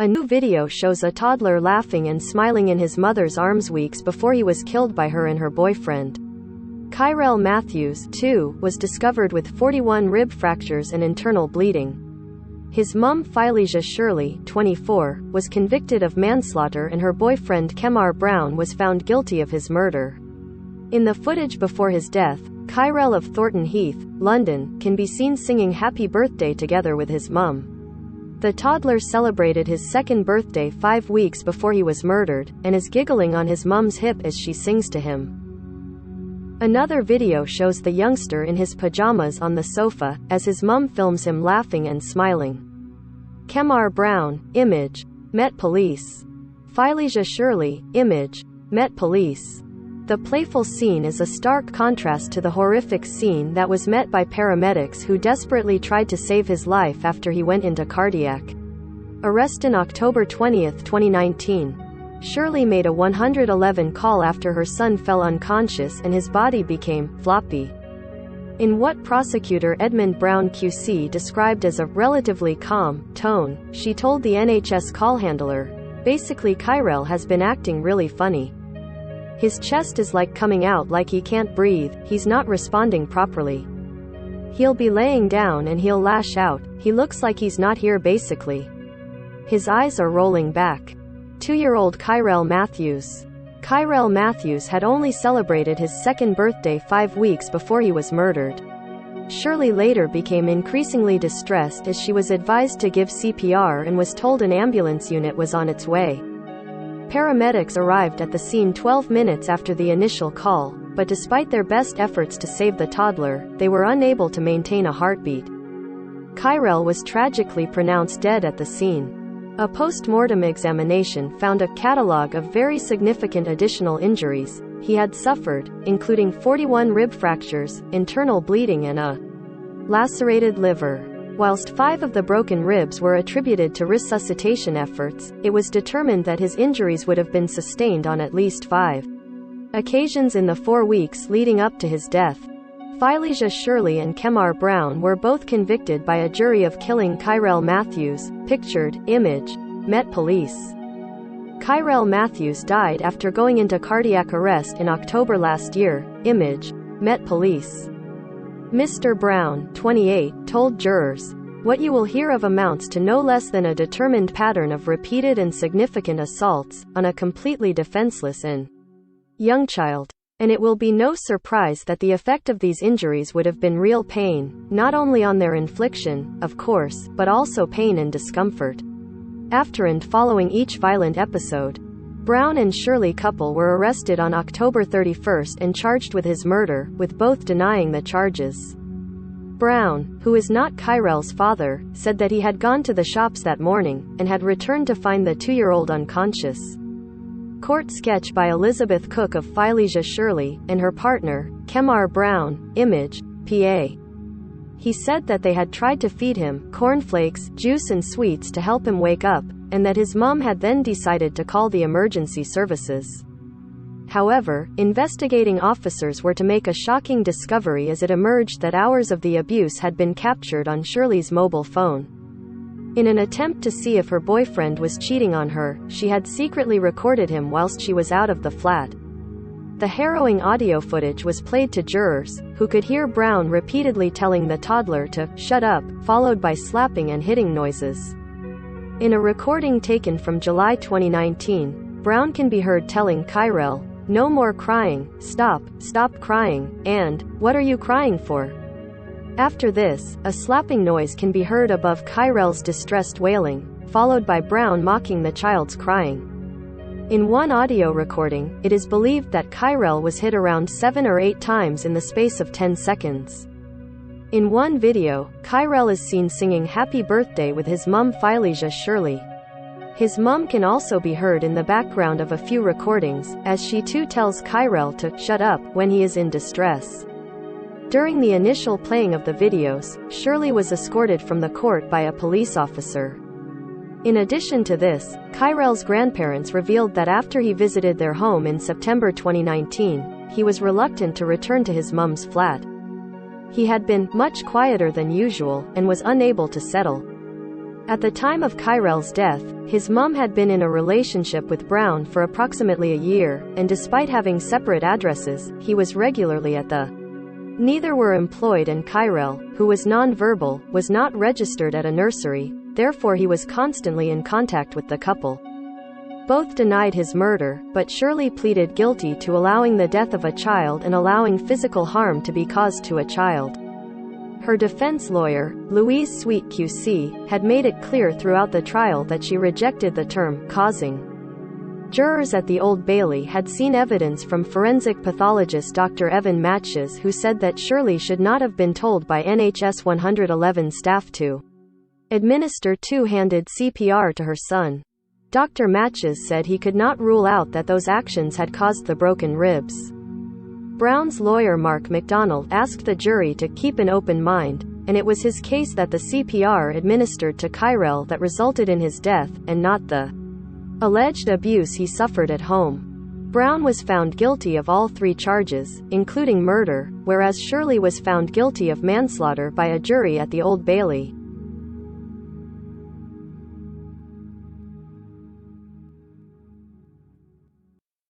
A new video shows a toddler laughing and smiling in his mother's arms weeks before he was killed by her and her boyfriend. Kyrell Matthews, 2, was discovered with 41 rib fractures and internal bleeding. His mum Philisia Shirley, 24, was convicted of manslaughter and her boyfriend Kemar Brown was found guilty of his murder. In the footage before his death, Kyrell of Thornton Heath, London, can be seen singing Happy Birthday together with his mum. The toddler celebrated his second birthday 5 weeks before he was murdered, and is giggling on his mum's hip as she sings to him. Another video shows the youngster in his pajamas on the sofa, as his mum films him laughing and smiling. Kemar Brown, image, Met Police. Philisia Shirley, image, Met Police. The playful scene is a stark contrast to the horrific scene that was met by paramedics who desperately tried to save his life after he went into cardiac arrest in October 20, 2019. Shirley made a 111 call after her son fell unconscious and his body became floppy. In what prosecutor Edmund Brown QC described as a relatively calm tone, she told the NHS call handler, "Basically Kyrell has been acting really funny. His chest is like coming out like he can't breathe, he's not responding properly. He'll be laying down and he'll lash out, he looks like he's not here basically. His eyes are rolling back." 2-year-old Kyrell Matthews. Kyrell Matthews had only celebrated his second birthday 5 weeks before he was murdered. Shirley later became increasingly distressed as she was advised to give CPR and was told an ambulance unit was on its way. Paramedics arrived at the scene 12 minutes after the initial call, but despite their best efforts to save the toddler, they were unable to maintain a heartbeat. Kyrell was tragically pronounced dead at the scene. A post-mortem examination found a catalog of very significant additional injuries he had suffered, including 41 rib fractures, internal bleeding and a lacerated liver. Whilst 5 of the broken ribs were attributed to resuscitation efforts, it was determined that his injuries would have been sustained on at least 5 occasions in the 4 weeks leading up to his death. Philisia Shirley and Kemar Brown were both convicted by a jury of killing Kyrell Matthews, pictured, image, Met Police. Kyrell Matthews died after going into cardiac arrest in October last year, image, Met Police. Mr. Brown, 28, told jurors, "What you will hear of amounts to no less than a determined pattern of repeated and significant assaults on a completely defenseless and young child. And it will be no surprise that the effect of these injuries would have been real pain, not only on their infliction, of course, but also pain and discomfort." After and following each violent episode, Brown and Shirley couple were arrested on October 31 and charged with his murder, with both denying the charges. Brown, who is not Kyrell's father, said that he had gone to the shops that morning, and had returned to find the 2-year-old unconscious. Court sketch by Elizabeth Cook of Philisia Shirley, and her partner, Kemar Brown, image, PA. He said that they had tried to feed him cornflakes, juice and sweets to help him wake up, and that his mum had then decided to call the emergency services. However, investigating officers were to make a shocking discovery as it emerged that hours of the abuse had been captured on Shirley's mobile phone. In an attempt to see if her boyfriend was cheating on her, she had secretly recorded him whilst she was out of the flat. The harrowing audio footage was played to jurors, who could hear Brown repeatedly telling the toddler to shut up, followed by slapping and hitting noises. In a recording taken from July 2019, Brown can be heard telling Kyrell, "No more crying, stop crying," and, "What are you crying for?" After this, a slapping noise can be heard above Kyrell's distressed wailing, followed by Brown mocking the child's crying. In one audio recording, it is believed that Kyrell was hit around 7 or 8 times in the space of 10 seconds. In one video, Kyrell is seen singing Happy Birthday with his mum Philisia Shirley. His mum can also be heard in the background of a few recordings, as she too tells Kyrell to shut up when he is in distress. During the initial playing of the videos, Shirley was escorted from the court by a police officer. In addition to this, Kyrell's grandparents revealed that after he visited their home in September 2019, he was reluctant to return to his mum's flat. He had been much quieter than usual, and was unable to settle. At the time of Kyrell's death, his mom had been in a relationship with Brown for approximately a year, and despite having separate addresses, he was regularly at the. Neither were employed, and Kyrell, who was non-verbal, was not registered at a nursery, therefore he was constantly in contact with the couple. Both denied his murder, but Shirley pleaded guilty to allowing the death of a child and allowing physical harm to be caused to a child. Her defense lawyer, Louise Sweet QC, had made it clear throughout the trial that she rejected the term causing. Jurors at the Old Bailey had seen evidence from forensic pathologist Dr. Evan Matches, who said that Shirley should not have been told by NHS 111 staff to administer two-handed CPR to her son. Dr. Matches said he could not rule out that those actions had caused the broken ribs. Brown's lawyer Mark McDonald asked the jury to keep an open mind, and it was his case that the CPR administered to Kyrell that resulted in his death, and not the alleged abuse he suffered at home. Brown was found guilty of all 3 charges, including murder, whereas Shirley was found guilty of manslaughter by a jury at the Old Bailey.